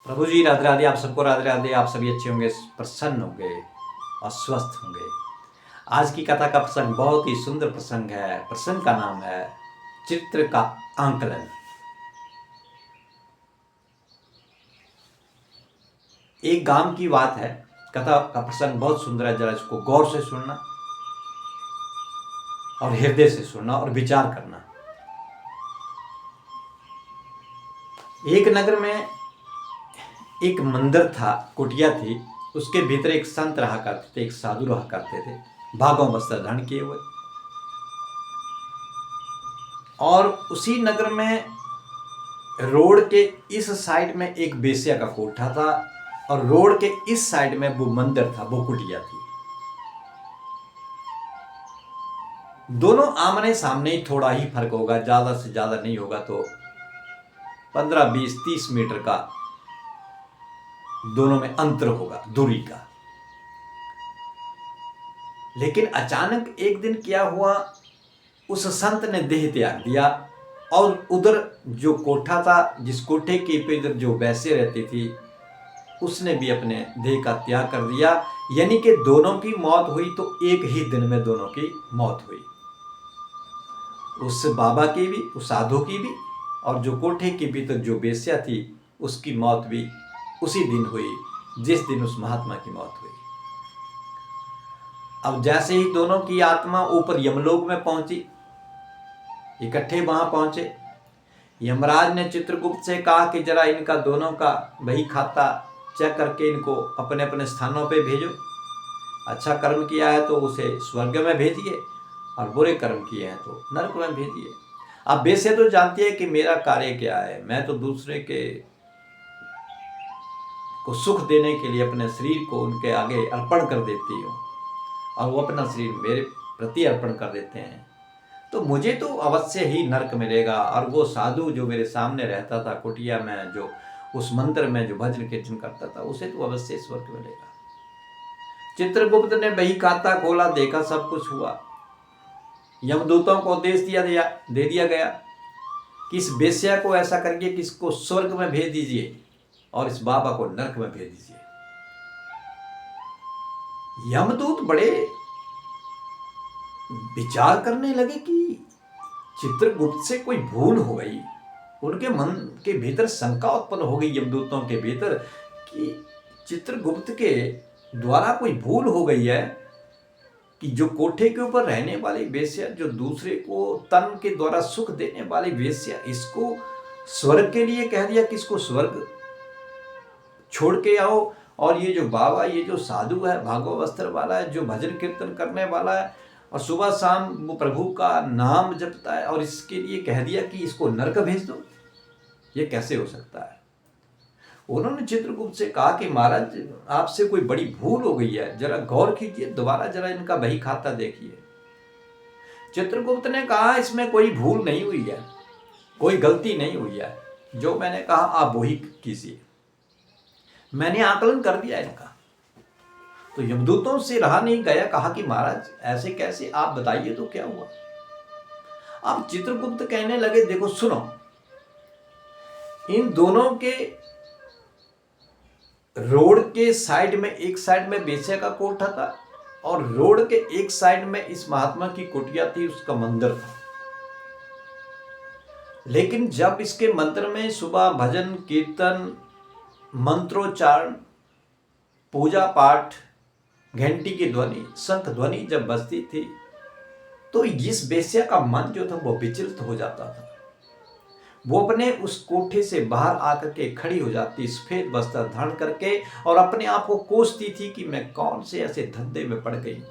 प्रभु जी राधे राधे, आप सबको राधे राधे। आप सभी अच्छे होंगे, प्रसन्न होंगे और स्वस्थ होंगे। आज की कथा का प्रसंग बहुत ही सुंदर प्रसंग है। प्रसंग का नाम है चित्र का आंकलन। एक गांव की बात है। कथा का प्रसंग बहुत सुंदर है। जरा इसको गौर से सुनना और हृदय से सुनना और विचार करना। एक नगर में एक मंदिर था, कुटिया थी। उसके भीतर एक संत रहा करते थे, एक साधु रहा करते थे, भागों वस्त्र धारण किए हुए। और उसी नगर में रोड के इस साइड में एक बेश्या का कोठा था और रोड के इस साइड में वो मंदिर था, वो कुटिया थी। दोनों आमने सामने ही, थोड़ा ही फर्क होगा, ज्यादा से ज्यादा नहीं होगा तो 15, 20, 30 मीटर का दोनों में अंतर होगा, दूरी का। लेकिन अचानक एक दिन क्या हुआ, उस संत ने देह त्याग दिया और उधर जो कोठा था, जिस कोठे के इधर जो वैसे रहती थी, उसने भी अपने देह का त्याग कर दिया। यानी कि दोनों की मौत हुई तो एक ही दिन में दोनों की मौत हुई। उस बाबा की भी, उस साधु की भी, और जो कोठे के भीतर जो बेश्या थी उसकी मौत भी उसी दिन हुई जिस दिन उस महात्मा की मौत हुई। अब जैसे ही दोनों की आत्मा ऊपर यमलोक में पहुंची, इकट्ठे वहां पहुंचे, यमराज ने चित्रगुप्त से कहा कि जरा इनका दोनों का बही खाता चेक करके इनको अपने अपने स्थानों पे भेजो। अच्छा कर्म किया है तो उसे स्वर्ग में भेजिए और बुरे कर्म किए हैं तो नरक में भेजिए। अब वैसे तो जानती है कि मेरा कार्य क्या है, मैं तो दूसरे के को सुख देने के लिए अपने शरीर को उनके आगे अर्पण कर देती हूँ और वो अपना शरीर मेरे प्रति अर्पण कर देते हैं, तो मुझे तो अवश्य ही नरक मिलेगा। और वो साधु जो मेरे सामने रहता था कुटिया में, जो उस मंदिर में जो भजन कीर्तन करता था, उसे तो अवश्य स्वर्ग मिलेगा। चित्रगुप्त ने बही खाता खोला, देखा सब कुछ हुआ। यमदूतों को आदेश दे दिया गया कि इस बेश्या को ऐसा करिए कि इसको स्वर्ग में भेज दीजिए और इस बाबा को नरक में भेज दीजिए। यमदूत बड़े विचार करने लगे कि चित्रगुप्त से कोई भूल हो गई। उनके मन के भीतर शंका उत्पन्न हो गई यमदूतों के भीतर कि चित्रगुप्त के द्वारा कोई भूल हो गई है कि जो कोठे के ऊपर रहने वाली वेश्या, जो दूसरे को तन के द्वारा सुख देने वाली वेश्या, इसको स्वर्ग के लिए कह दिया कि इसको स्वर्ग छोड़ के आओ। और ये जो बाबा, ये जो साधु है, भागो वस्त्र वाला है, जो भजन कीर्तन करने वाला है और सुबह शाम वो प्रभु का नाम जपता है, और इसके लिए कह दिया कि इसको नरक भेज दो, ये कैसे हो सकता है। उन्होंने चित्रगुप्त से कहा कि महाराज, आपसे कोई बड़ी भूल हो गई है, जरा गौर कीजिए, दोबारा जरा इनका बही खाता देखिए। चित्रगुप्त ने कहा, इसमें कोई भूल नहीं हुई है, कोई गलती नहीं हुई है, जो मैंने कहा आप वही कीजिए, मैंने आकलन कर दिया इनका। तो यमदूतों से रहा नहीं गया, कहा कि महाराज ऐसे कैसे, आप बताइए तो क्या हुआ। अब चित्रगुप्त कहने लगे, देखो सुनो, इन दोनों के रोड के साइड में, एक साइड में बेश्या का कोठा था और रोड के एक साइड में इस महात्मा की कुटिया थी, उसका मंदिर था। लेकिन जब इसके मंदिर में सुबह भजन कीर्तन, मंत्रोच्चारण, पूजा पाठ, घंटी की ध्वनि, शंख ध्वनि जब बजती थी, तो इस बेश्या का मन जो था वो विचलित हो जाता था। वो अपने उस कोठे से बाहर आकर के खड़ी हो जाती, सफेद वस्त्र धारण करके, और अपने आप को कोसती थी कि मैं कौन से ऐसे धंधे में पड़ गई।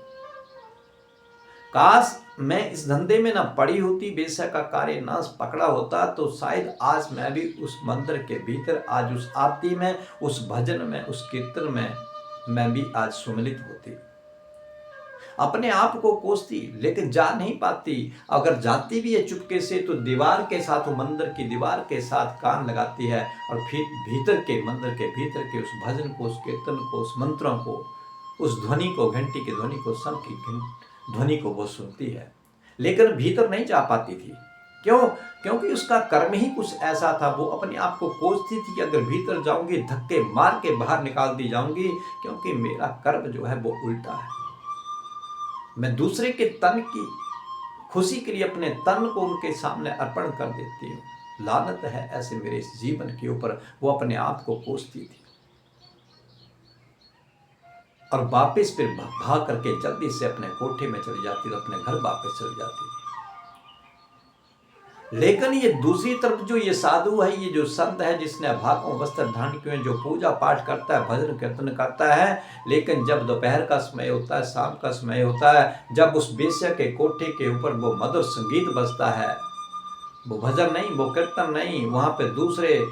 काश मैं इस धंधे में ना पड़ी होती, बेश्या का कार्य ना पकड़ा होता, तो शायद आज मैं भी उस मंदिर के भीतर, आज उस आरती में, उस भजन में, उस कीर्तन में मैं भी आज सम्मिलित होती। अपने आप को कोसती, लेकिन जा नहीं पाती। अगर जाती भी है चुपके से तो दीवार के साथ, मंदिर की दीवार के साथ कान लगाती है और फिर भीतर के, मंदिर के भीतर के उस भजन को, उस कीर्तन को, उस मंत्रों को, उस ध्वनि को, घंटी की ध्वनि को, शंख की ध्वनि को वो सुनती है, लेकिन भीतर नहीं जा पाती थी। क्यों? क्योंकि उसका कर्म ही कुछ ऐसा था। वो अपने आप को कोसती थी कि अगर भीतर जाऊंगी धक्के मार के बाहर निकाल दी जाऊंगी, क्योंकि मेरा कर्म जो है वो उल्टा है। मैं दूसरे के तन की खुशी के लिए अपने तन को उनके सामने अर्पण कर देती हूँ। लानत है ऐसे मेरे इस जीवन के ऊपर। वो अपने आप को कोसती थी और वापिस फिर भाग करके जल्दी से अपने कोठे में चली जाती थी, अपने घर वापस चली जाती थी। लेकिन ये दूसरी तरफ जो ये साधु है, ये जो संत है, जिसने अभागों वस्त्र धारण किए, जो पूजा पाठ करता है, भजन कीर्तन करता है, लेकिन जब दोपहर का समय होता है, शाम का समय होता है, जब उस वेश्या के कोठे के ऊपर वो मधुर संगीत बजता है, वो भजन नहीं, वो कीर्तन नहीं, वहाँ पे दूसरे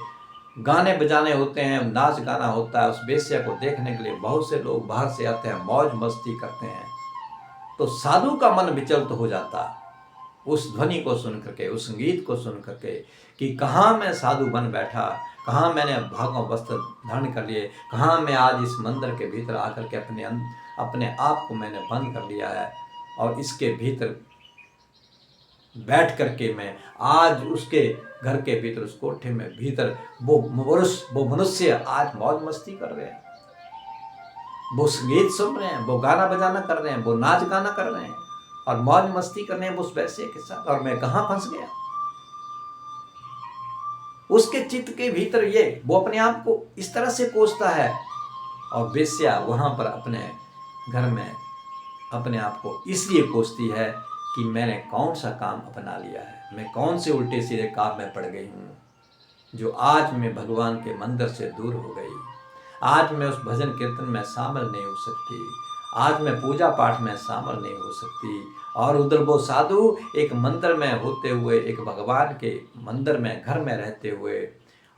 गाने बजाने होते हैं, नाच गाना होता है, उस वेश्या को देखने के लिए बहुत से लोग बाहर से आते हैं, मौज मस्ती करते हैं, तो साधु का मन विचलित हो जाता है उस ध्वनि को सुन करके, उस संगीत को सुन करके, कि कहाँ मैं साधु बन बैठा, कहाँ मैंने भागों वस्त्र धारण कर लिए, कहाँ मैं आज इस मंदिर के भीतर आकर के अपने आप को मैंने बंद कर लिया है, और इसके भीतर बैठ करके मैं आज उसके घर के भीतर, उस कोठे में भीतर वो मनुष्य आज मौज मस्ती कर रहे हैं, वो संगीत सुन रहे हैं, वो गाना बजाना कर रहे हैं, वो नाच गाना कर रहे हैं और मौज मस्ती करने हैं उस वैश्य के साथ, और मैं कहाँ फंस गया। उसके चित्त के भीतर वो अपने आप को इस तरह से कोसता है, और वेश्या वहां पर अपने घर में अपने आप को इसलिए कोसती है कि मैंने कौन सा काम अपना लिया है, मैं कौन से उल्टे सीधे काम में पड़ गई हूँ, जो आज मैं भगवान के मंदिर से दूर हो गई, आज मैं उस भजन कीर्तन में शामिल नहीं हो सकती, आज मैं पूजा पाठ में शामिल नहीं हो सकती। और उधर वो साधु एक मंदिर में होते हुए, एक भगवान के मंदिर में घर में रहते हुए,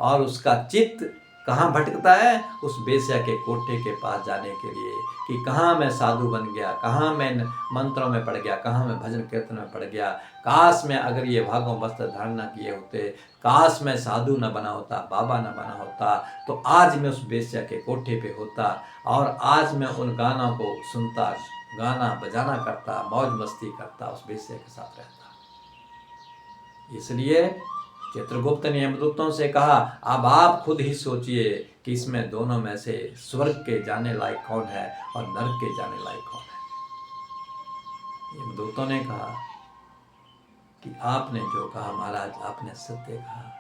और उसका चित्त कहाँ भटकता है, उस वेश्या के कोठे के पास जाने के लिए, कि कहाँ मैं साधु बन गया, कहाँ मैं मंत्रों में पड़ गया, कहाँ मैं भजन कीर्तन में पड़ गया, काश मैं अगर ये भागों वस्त्र धारण न किए होते, काश मैं साधु न बना होता, बाबा न बना होता, तो आज मैं उस वेश्या के कोठे पे होता, और आज मैं उन गानों को सुनता, गाना बजाना करता, मौज मस्ती करता, उस वेश्या के साथ रहता। इसलिए चित्रगुप्त ने यमदूतों से कहा, अब आप खुद ही सोचिए कि इसमें दोनों में से स्वर्ग के जाने लायक कौन है और नरक के जाने लायक कौन है। यमदूतों ने कहा कि आपने जो कहा महाराज, आपने सत्य कहा।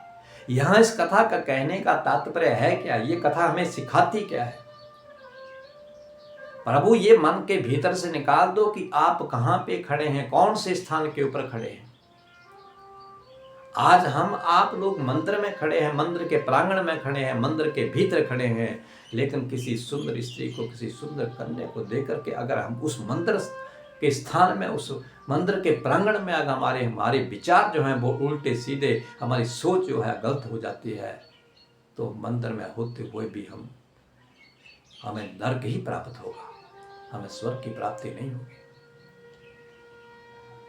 यहाँ इस कथा का कहने का तात्पर्य है क्या, ये कथा हमें सिखाती क्या है? प्रभु ये मन के भीतर से निकाल दो कि आप कहाँ पे खड़े हैं, कौन से स्थान के ऊपर खड़े हैं। आज हम आप लोग मंदिर में खड़े हैं, मंदिर के प्रांगण में खड़े हैं, मंदिर के भीतर खड़े हैं, लेकिन किसी सुंदर स्त्री को, किसी सुंदर कन्या को देख करके अगर हम उस मंदिर के स्थान में, उस मंदिर के प्रांगण में अगर हमारे विचार जो हैं वो उल्टे सीधे, हमारी सोच जो है गलत हो जाती है, तो मंदिर में होते हुए भी हमें नरक ही प्राप्त होगा, हमें स्वर्ग की प्राप्ति नहीं होगी।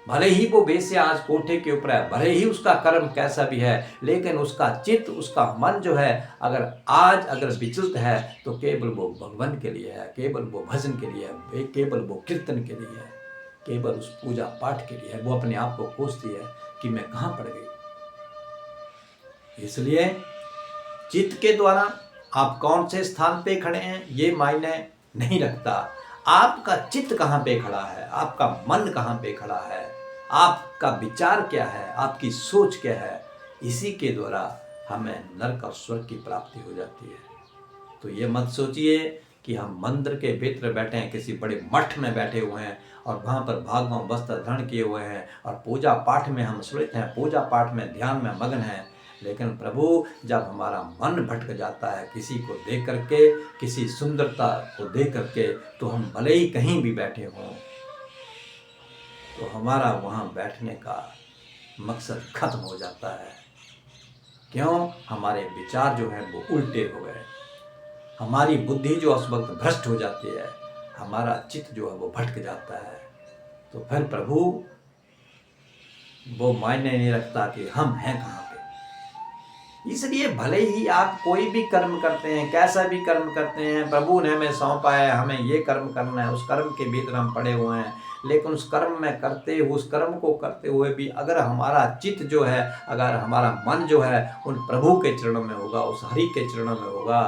भले ही वो वेश्या आज कोठे के ऊपर है, भले ही उसका कर्म कैसा भी है, लेकिन उसका चित्त, उसका मन जो है अगर विचलित है, तो केवल वो भगवान के लिए है, केवल वो भजन के लिए है, केवल वो कीर्तन के लिए है, केवल उस पूजा पाठ के लिए है। वो अपने आप को कोसती है कि मैं कहाँ पड़ गई। इसलिए चित्त के द्वारा आप कौन से स्थान पे खड़े हैं ये मायने नहीं रखता, आपका चित्त कहाँ पे खड़ा है, आपका मन कहाँ पे खड़ा है, आपका विचार क्या है, आपकी सोच क्या है, इसी के द्वारा हमें नरक और स्वर्ग की प्राप्ति हो जाती है। तो ये मत सोचिए कि हम मंदिर के भीतर बैठे हैं, किसी बड़े मठ में बैठे हुए हैं और वहाँ पर भागों वस्त्र धारण किए हुए हैं और पूजा पाठ में हम सुरत हैं, पूजा पाठ में ध्यान में मग्न हैं, लेकिन प्रभु जब हमारा मन भटक जाता है किसी को देख करके, किसी सुंदरता को देख करके, तो हम भले ही कहीं भी बैठे हों, तो हमारा वहाँ बैठने का मकसद खत्म हो जाता है। क्यों? हमारे विचार जो हैं वो उल्टे हो गए, हमारी बुद्धि जो उस वक्त भ्रष्ट हो जाती है, हमारा चित्त जो है वो भटक जाता है। तो फिर प्रभु वो मायने नहीं रखता कि हम हैं कहाँ पे। इसलिए भले ही आप कोई भी कर्म करते हैं, कैसा भी कर्म करते हैं, प्रभु ने हमें सौंपा है, हमें ये कर्म करना है, उस कर्म के भीतर हम पड़े हुए हैं, लेकिन उस कर्म में करते हुए, उस कर्म को करते हुए भी अगर हमारा चित्त जो है, अगर हमारा मन जो है उन प्रभु के चरणों में होगा, उस हरि के चरणों में होगा,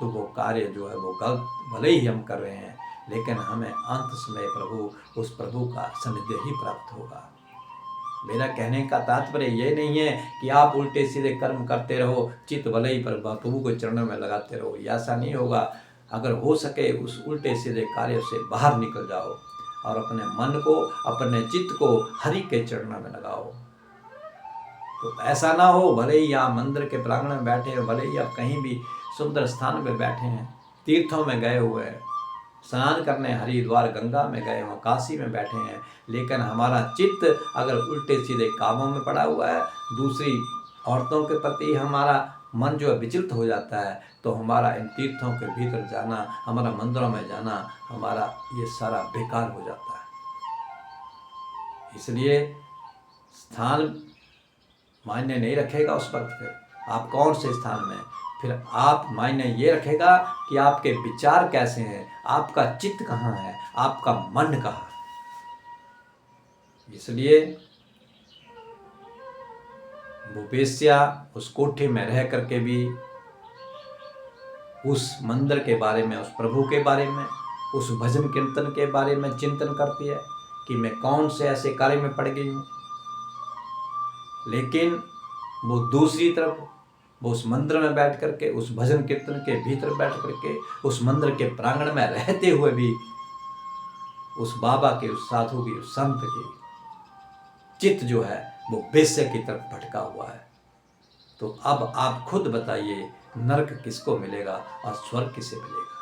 तो वो कार्य जो है वो गलत भले ही हम कर रहे हैं, लेकिन हमें अंत समय उस प्रभु का सानिध्य ही प्राप्त होगा। मेरा कहने का तात्पर्य ये नहीं है कि आप उल्टे सीधे कर्म करते रहो, चित्त भले ही प्रभु के चरणों में लगाते रहो, ऐसा नहीं होगा। अगर हो सके उस उल्टे सीधे कार्य से बाहर निकल जाओ और अपने मन को, अपने चित्त को हरि के चरणों में लगाओ। तो ऐसा ना हो भले ही आप मंदिर के प्रांगण में बैठे हो, भले ही आप कहीं भी सुंदर स्थान पे बैठे हैं, तीर्थों में गए हुए हैं, स्नान करने हरिद्वार गंगा में गए हों, काशी में बैठे हैं, लेकिन हमारा चित्त अगर उल्टे सीधे कामों में पड़ा हुआ है, दूसरी औरतों के प्रति हमारा मन जो है विचलित हो जाता है, तो हमारा इन तीर्थों के भीतर जाना, हमारा मंदिरों में जाना, हमारा ये सारा बेकार हो जाता है। इसलिए स्थान मायने नहीं रखेगा उस वक्त, फिर आप कौन से स्थान में, फिर आप मायने ये रखेगा कि आपके विचार कैसे हैं, आपका चित्त कहाँ है, आपका मन कहाँ है। इसलिए वो वेश्या उस कोठे में रह करके भी उस मंदिर के बारे में, उस प्रभु के बारे में, उस भजन कीर्तन के बारे में चिंतन करती है कि मैं कौन से ऐसे कार्य में पड़ गई हूँ। लेकिन वो दूसरी तरफ वो उस मंदिर में बैठ करके, उस भजन कीर्तन के भीतर बैठ करके, उस मंदिर के प्रांगण में रहते हुए भी उस बाबा के, उस साधु की, उस संत की चित्त जो है वो वेश्या की तरफ भटका हुआ है। तो अब आप खुद बताइए, नरक किसको मिलेगा और स्वर्ग किसे मिलेगा?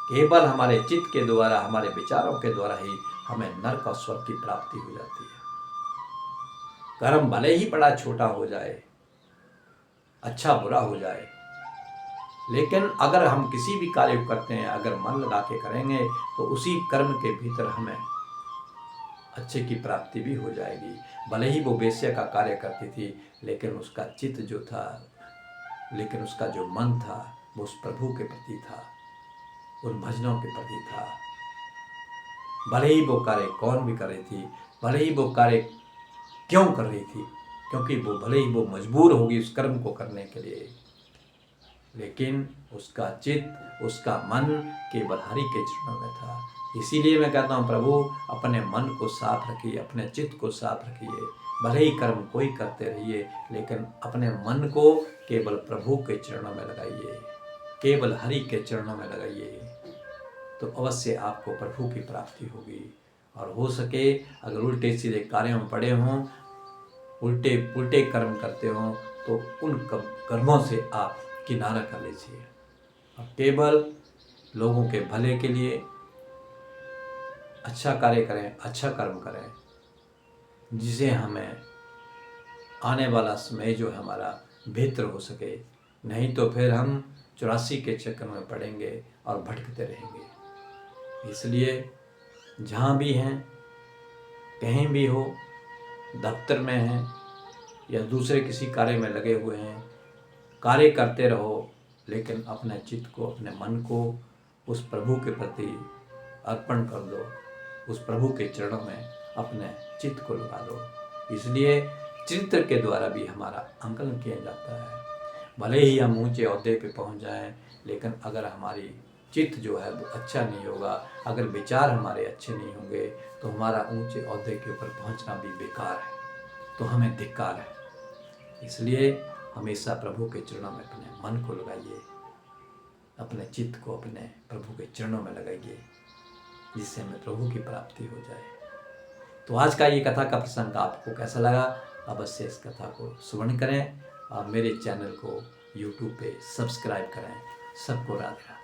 केवल हमारे चित्त के द्वारा, हमारे विचारों के द्वारा ही हमें नरक और स्वर्ग की प्राप्ति हो जाती है। कर्म भले ही बड़ा छोटा हो जाए, अच्छा बुरा हो जाए, लेकिन अगर हम किसी भी कार्य को करते हैं, अगर मन लगा के करेंगे, तो उसी कर्म के भीतर हमें अच्छे की प्राप्ति भी हो जाएगी। भले ही वो वेश्या का कार्य करती थी, लेकिन उसका चित्त जो था, लेकिन उसका जो मन था वो उस प्रभु के प्रति था, उन भजनों के प्रति था। भले ही वो कार्य कौन भी कर रही थी, भले ही वो कार्य क्यों कर रही थी, क्योंकि वो भले ही वो मजबूर होगी उस कर्म को करने के लिए, लेकिन उसका चित्त, उसका मन केवल हरि के चरणों में था। इसीलिए मैं कहता हूँ, प्रभु अपने मन को साफ रखिए, अपने चित्त को साफ रखिए। भले ही कर्म कोई करते रहिए, लेकिन अपने मन को केवल प्रभु के चरणों में लगाइए, केवल हरि के चरणों में लगाइए, तो अवश्य आपको प्रभु की प्राप्ति होगी। और हो सके अगर उल्टे सीधे कार्यों में पड़े हों, उल्टे पुल्टे कर्म करते हों, तो उन कर्मों से आप किनारा कर लीजिए और केवल लोगों के भले के लिए अच्छा कार्य करें, अच्छा कर्म करें, जिसे हमें आने वाला समय जो है हमारा बेहतर हो सके। नहीं तो फिर हम 84 के चक्कर में पड़ेंगे और भटकते रहेंगे। इसलिए जहाँ भी हैं, कहीं भी हो, दफ्तर में हैं या दूसरे किसी कार्य में लगे हुए हैं, कार्य करते रहो, लेकिन अपने चित्त को, अपने मन को उस प्रभु के प्रति अर्पण कर दो, उस प्रभु के चरणों में अपने चित्त को लगा दो। इसलिए चरित्र के द्वारा भी हमारा आंकलन किया जाता है। भले ही हम ऊंचे ओहदे पे पहुंच जाएं, लेकिन अगर हमारी चित्त जो है वो अच्छा नहीं होगा, अगर विचार हमारे अच्छे नहीं होंगे, तो हमारा ऊंचे ओहदे के ऊपर पहुंचना भी बेकार है, तो हमें धिक्कार है। इसलिए हमेशा प्रभु के चरणों में अपने मन को लगाइए, अपने चित्त को अपने प्रभु के चरणों में लगाइए, जिससे हमें प्रभु की प्राप्ति हो जाए। तो आज का ये कथा का प्रसंग आपको कैसा लगा? अवश्य इस कथा को श्रवण करें और मेरे चैनल को YouTube पे सब्सक्राइब करें। सबको राधे राधे।